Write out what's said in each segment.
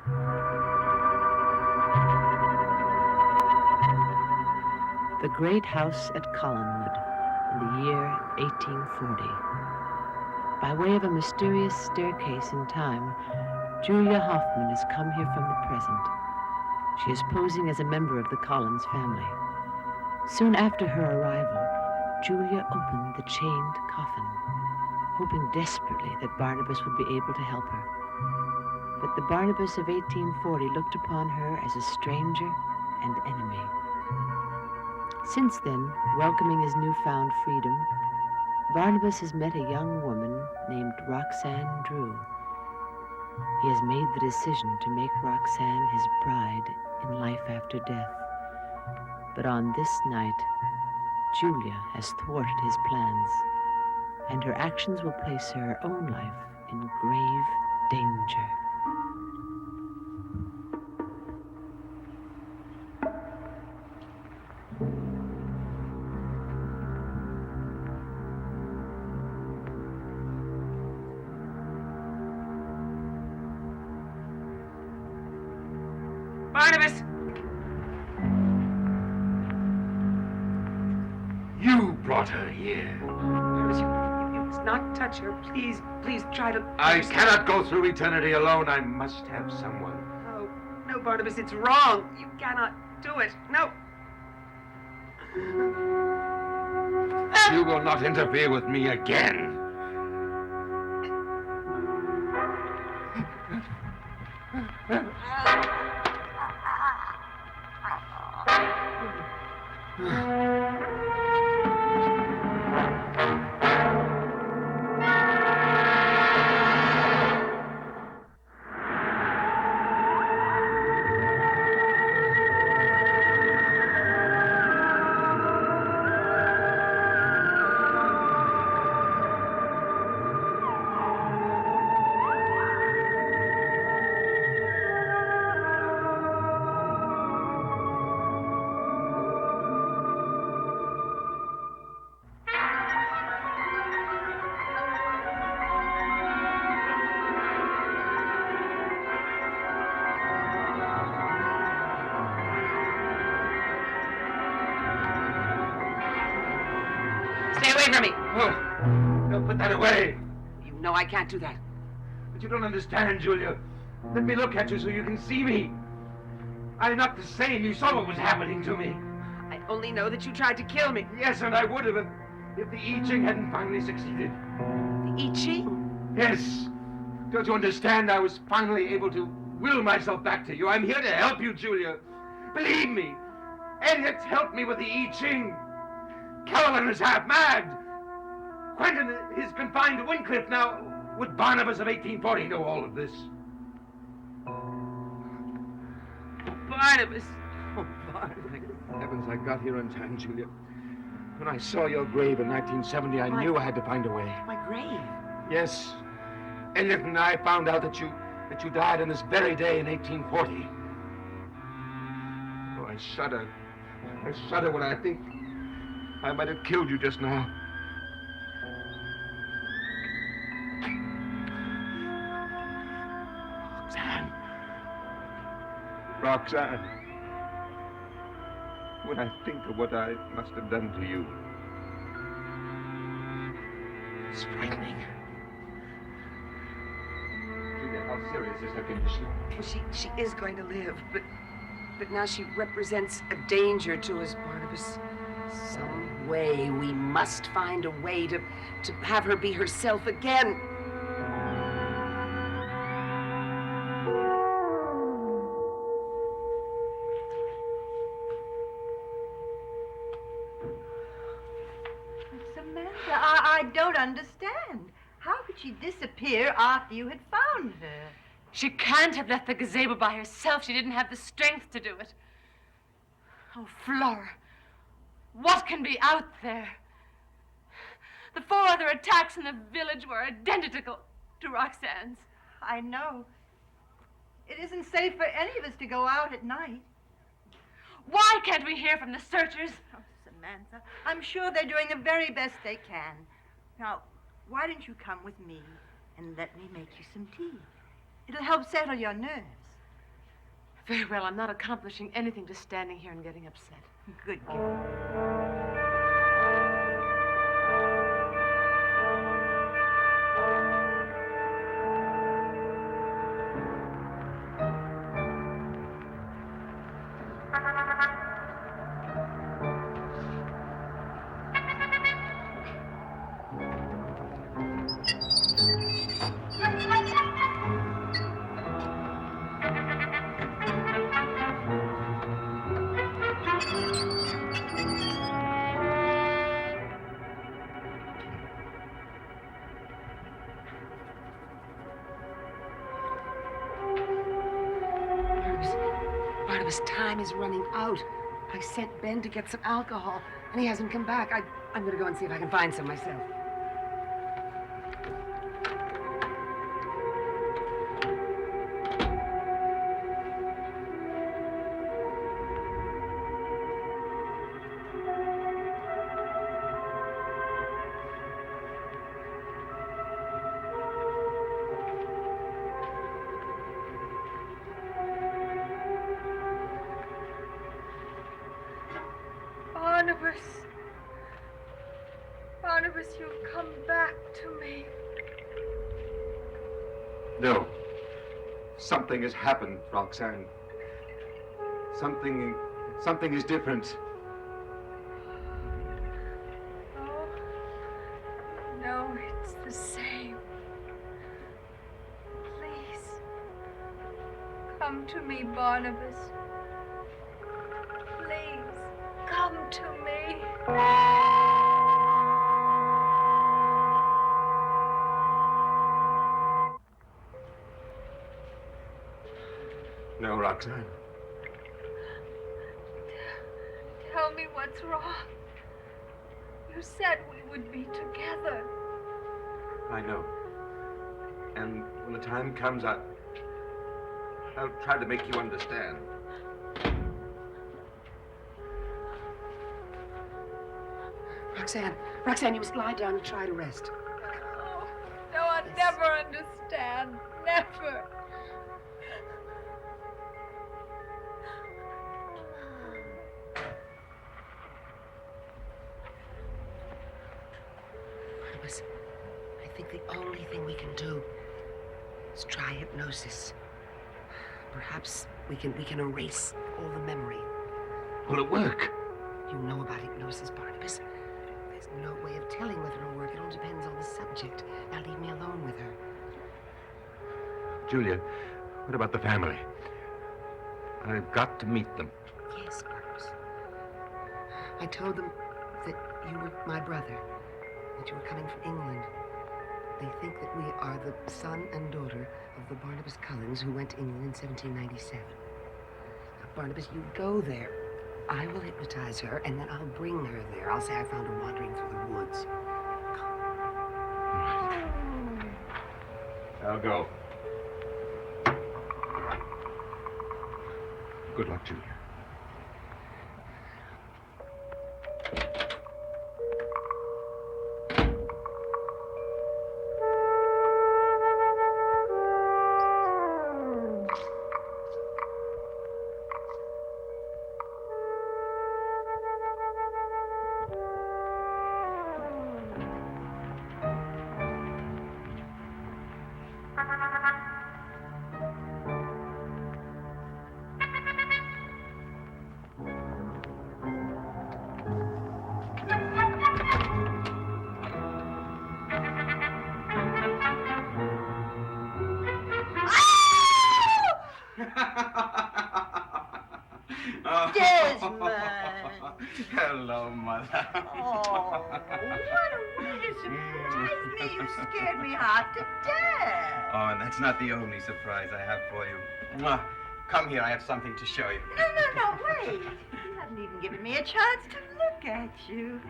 The great house at Collinwood in the year 1840. By way of a mysterious staircase in time, Julia Hoffman has come here from the present. She is posing as a member of the Collins family. Soon after her arrival, Julia opened the chained coffin, hoping desperately that Barnabas would be able to help her. But the Barnabas of 1840 looked upon her as a stranger and enemy. Since then, welcoming his newfound freedom, Barnabas has met a young woman named Roxanne Drew. He has made the decision to make Roxanne his bride in life after death. But on this night, Julia has thwarted his plans, and her actions will place her own life in grave danger. Barnabas! You brought her here. Barnabas, you must not touch her. Please, please try to... I cannot go through eternity alone. I must have someone. No, no, Barnabas, it's wrong. You cannot do it. No. You will not interfere with me again. Stay away from me. Oh, no, put that away. You know I can't do that. But you don't understand, Julia. Let me look at you so you can see me. I'm not the same. You saw what was happening to me. I only know that you tried to kill me. Yes, and I would have if the I Ching hadn't finally succeeded. The I Ching? Yes. Don't you understand? I was finally able to will myself back to you. I'm here to help you, Julia. Believe me. Elliot's helped me with the I Ching. Caroline is half mad. Quentin is confined to Wyncliffe now. Would Barnabas of 1840 know all of this? Barnabas. Oh, Barnabas. Thank heavens I got here in time, Julia. When I saw your grave in 1970, I knew I had to find a way. My grave? Yes. Elliot and I found out that you died on this very day in 1840. Oh, I shudder. I shudder when I think I might have killed you just now. Roxanne. Roxanne. When I think of what I must have done to you, it's frightening. Julia, how serious is her condition? Well, she is going to live, but now she represents a danger to us, Barnabas. Some way, we must find a way to have her be herself again. Samantha, I don't understand. How could she disappear after you had found her? She can't have left the gazebo by herself. She didn't have the strength to do it. Oh, Flora, what can be out there? The 4 other attacks in the village were identical to Roxanne's. I know. It isn't safe for any of us to go out at night. Why can't we hear from the searchers? Oh, Samantha, I'm sure they're doing the very best they can. Now, why don't you come with me and let me make you some tea? It'll help settle your nerves. Very well, I'm not accomplishing anything just standing here and getting upset. Good girl. Barnabas, time is running out. I sent Ben to get some alcohol, and he hasn't come back. I'm gonna go and see if I can find some myself. Barnabas. Barnabas, you've come back to me. No. Something has happened, Roxanne. Something is different. Oh, no, it's the same. Please, come to me, Barnabas. Please, come to me. No, Roxanne. Tell me what's wrong. You said we would be together. I know. And when the time comes, I'll try to make you understand. Roxanne, you must lie down and try to rest. No, I'll never understand. Never. Barnabas, I think the only thing we can do is try hypnosis. Perhaps we can erase all the memory. Will it work? You know about hypnosis, Barnabas. There's no way of telling whether it'll work. It all depends on the subject. Now leave me alone with her. Julia, what about the family? I've got to meet them. Yes, Barnabas. I told them that you were my brother, that you were coming from England. They think that we are the son and daughter of the Barnabas Cullens who went to England in 1797. Now, Barnabas, you go there. I will hypnotize her, and then I'll bring her there. I'll say I found her wandering through the woods. I'll go. Good luck, Julia. Desmond! Hello, Mother. Oh, what a way to surprise me. You scared me half to death. Oh, and that's not the only surprise I have for you. Mwah. Come here, I have something to show you. No, wait. You haven't even given me a chance to look at you.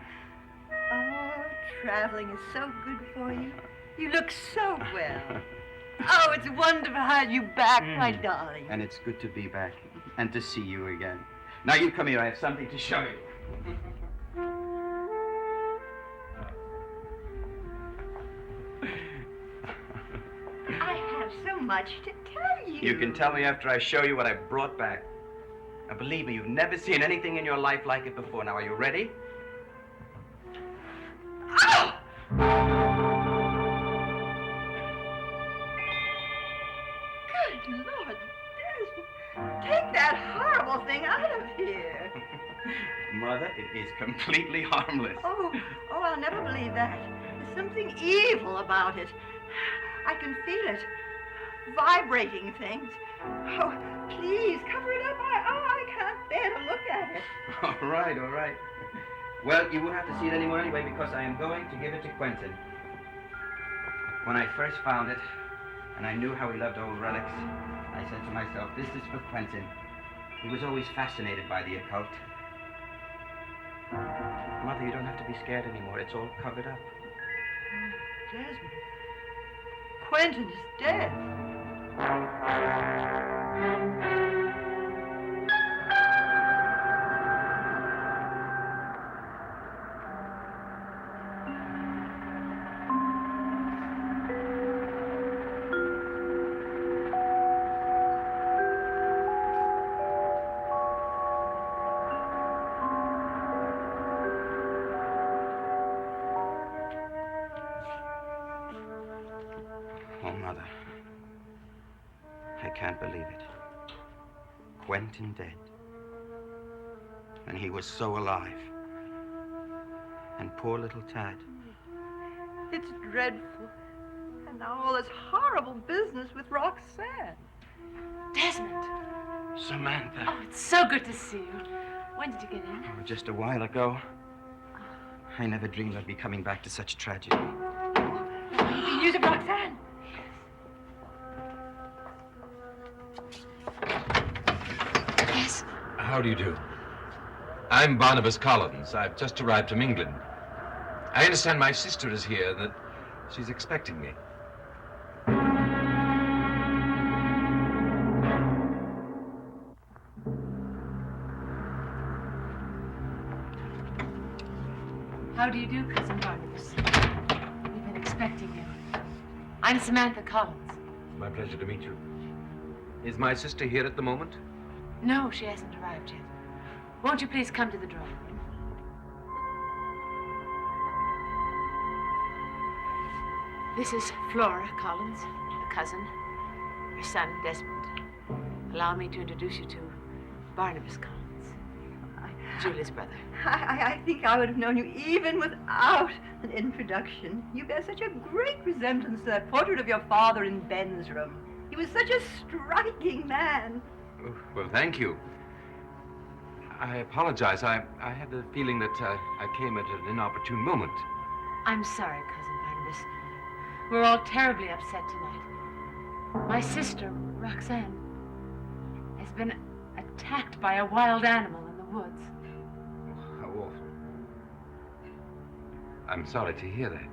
Oh, traveling is so good for you. You look so well. Oh, it's wonderful to have you back, my darling. And it's good to be back and to see you again. Now, you come here, I have something to show you. I have so much to tell you. You can tell me after I show you what I brought back. Now, believe me, you've never seen anything in your life like it before. Now, are you ready? Oh! Good Lord, Desmond. Take that horrible thing out of here. Mother, it is completely harmless. Oh, I'll never believe that. There's something evil about it. I can feel it. Vibrating things. Oh, please, cover it up. I can't bear to look at it. All right. Well, you won't have to see it anymore anyway, because I am going to give it to Quentin. When I first found it, and I knew how he loved old relics, I said to myself, this is for Quentin. He was always fascinated by the occult. Mother, you don't have to be scared anymore. It's all covered up. Desmond. Quentin is dead. Oh, Mother. I can't believe it. Quentin dead. And he was so alive. And poor little Tad. It's dreadful. And now all this horrible business with Roxanne. Desmond. Samantha. Oh, it's so good to see you. When did you get in? Oh, just a while ago. I never dreamed I'd be coming back to such tragedy. News of Roxanne. Yes. How do you do? I'm Barnabas Collins. I've just arrived from England. I understand my sister is here, that she's expecting me. How do you do, Cousin Barnabas? We've been expecting you. I'm Samantha Collins. It's my pleasure to meet you. Is my sister here at the moment? No, she hasn't arrived yet. Won't you please come to the drawing room? This is Flora Collins, a cousin, her son, Desmond. Allow me to introduce you to Barnabas Collins, Julia's brother. I think I would have known you even without an introduction. You bear such a great resemblance to that portrait of your father in Ben's room. He was such a striking man. Oh, well, thank you. I apologize. I had the feeling that I came at an inopportune moment. I'm sorry, Cousin Barnabas. We're all terribly upset tonight. My sister, Roxanne, has been attacked by a wild animal in the woods. How awful. I'm sorry to hear that.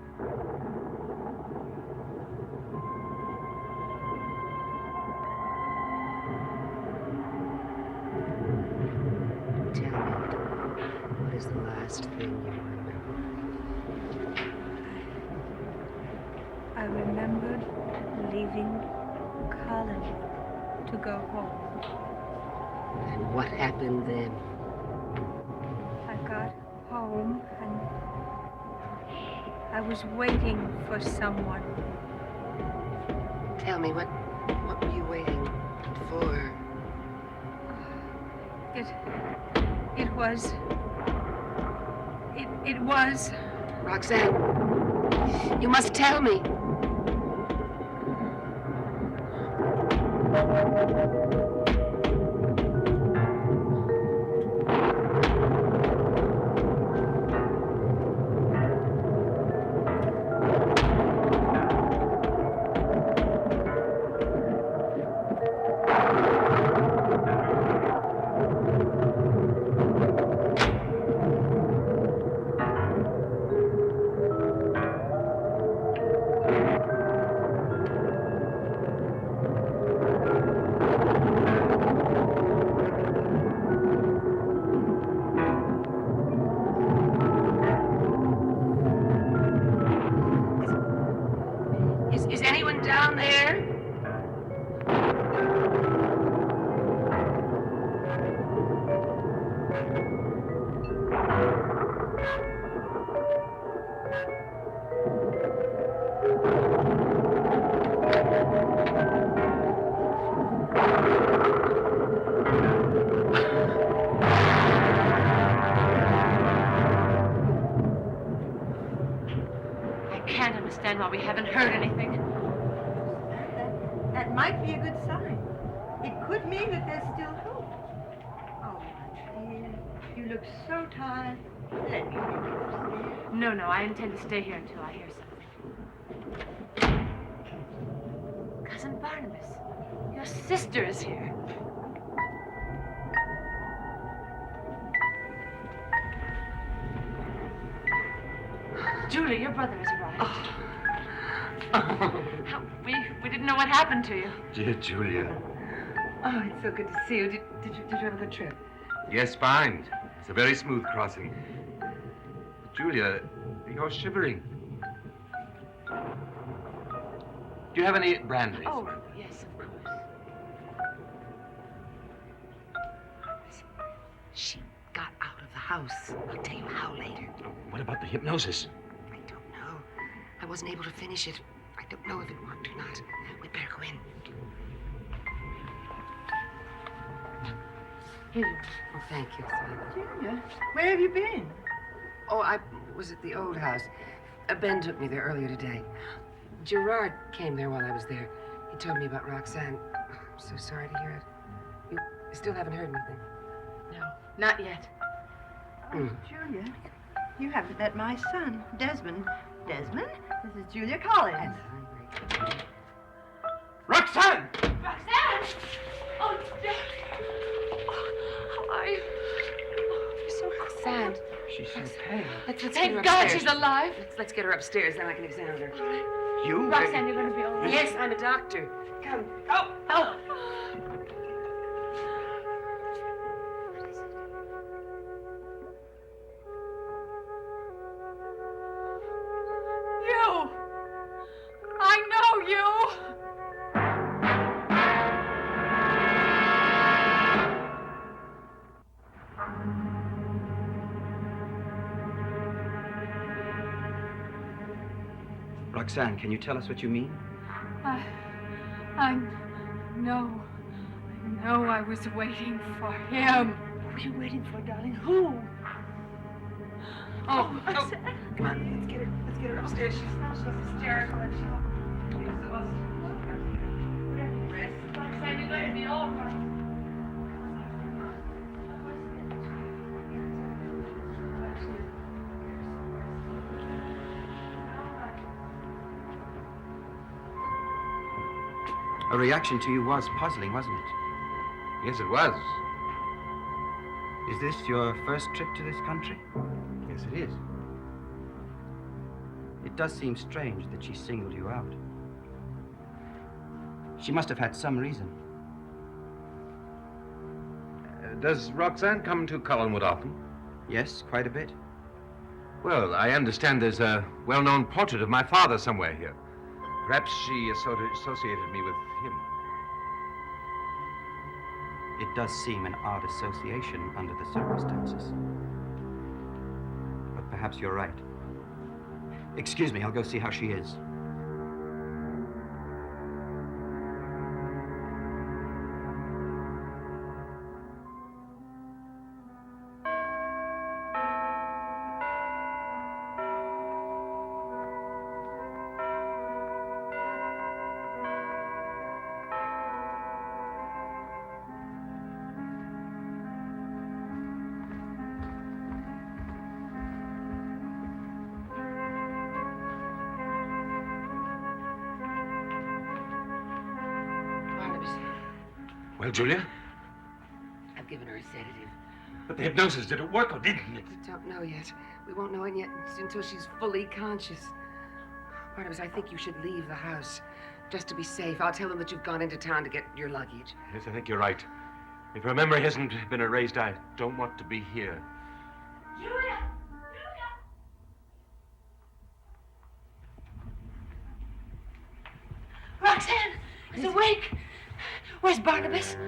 Tell me, what is the last thing you remember? I remembered leaving Collinwood to go home. And what happened then? I got home and I was waiting for someone. Tell me, what were you waiting for? It was. Roxanne, you must tell me. why we haven't heard anything. That might be a good sign. It could mean that there's still hope. Oh, my dear, you look so tired. Let me bring you upstairs. No, I intend to stay here until I hear something. Cousin Barnabas, your sister is here. Julia, your brother has arrived. We didn't know what happened to you. Dear Julia. Oh, it's so good to see you. Did you have a good trip? Yes, fine. It's a very smooth crossing. Julia, you're shivering. Do you have any brandy? Oh, yes, of course. She got out of the house. I'll tell you how later. What about the hypnosis? I don't know. I wasn't able to finish it. I don't know if it worked or not. We'd better go in. Here you are. Oh, thank you, Simon. Julia, where have you been? Oh, I was at the old house. Ben took me there earlier today. Gerard came there while I was there. He told me about Roxanne. I'm so sorry to hear it. You still haven't heard anything? No, not yet. Julia, you haven't met my son, Desmond. Desmond, this is Julia Collins. Roxanne! Roxanne! Oh, darling. Oh, how are you? Oh, you're so Roxanne. She's so pale. Let's get her Thank God upstairs. she's alive. Let's get her upstairs, then I can examine her. You? Roxanne, you're going to be all right. Yes, I'm a doctor. Come. Oh. You! I know you! Roxanne, can you tell us what you mean? I know I was waiting for him. What were you waiting for, darling? Who? Oh, Roxanne. Come on, let's get her upstairs. She's hysterical and she'll... Roxanne, you're going to be all right. Her reaction to you was puzzling, wasn't it? Yes, it was. Is this your first trip to this country? Yes, it is. It does seem strange that she singled you out. She must have had some reason. Does Roxanne come to Collinwood often? Yes, quite a bit. Well, I understand there's a well-known portrait of my father somewhere here. Perhaps she associated me with him. It does seem an odd association under the circumstances. But perhaps you're right. Excuse me, I'll go see how she is. Well, Julia? I've given her a sedative. But the hypnosis, did it work or didn't it? We don't know yet. We won't know it yet until she's fully conscious. Barnabas, I think you should leave the house. Just to be safe. I'll tell them that you've gone into town to get your luggage. Yes, I think you're right. If her memory hasn't been erased, I don't want to be here. Julia! Roxanne is awake. Where's Barnabas?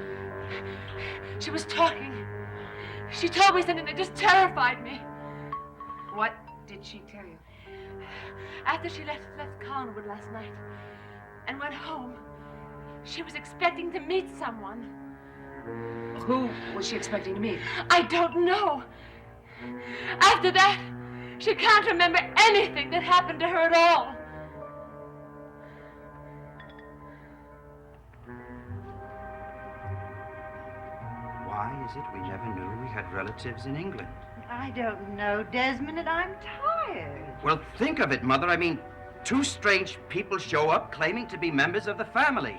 She was talking. She told me something that just terrified me. What did she tell you? After she left Collinwood last night and went home, she was expecting to meet someone. Who was she expecting to meet? I don't know. After that, she can't remember anything that happened to her at all. is it we never knew we had relatives in England? I don't know, Desmond, and I'm tired. Well, think of it, Mother. I mean, two strange people show up claiming to be members of the family.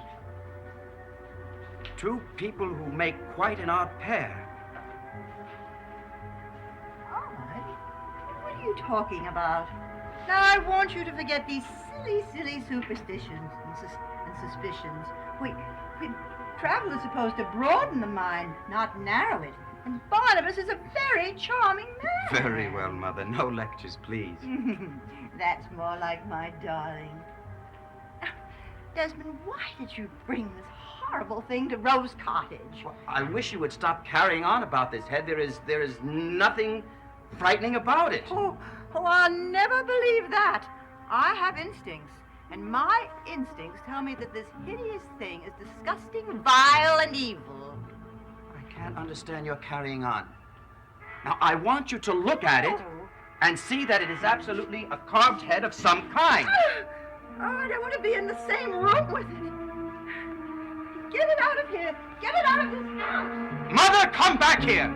Two people who make quite an odd pair. Odd? What are you talking about? Now, I want you to forget these silly superstitions and suspicions. Travel is supposed to broaden the mind, not narrow it. And Barnabas is a very charming man. Very well, Mother. No lectures, please. That's more like my darling. Desmond, why did you bring this horrible thing to Rose Cottage? Well, I wish you would stop carrying on about this, Head. There is nothing frightening about it. Oh, I'll never believe that. I have instincts, and my instincts tell me that this hideous thing is disgusting, vile, and evil. I can't understand your carrying on. Now, I want you to look at it and see that it is absolutely a carved head of some kind. Oh, I don't want to be in the same room with it. Get it out of here. Get it out of this house. Mother, come back here.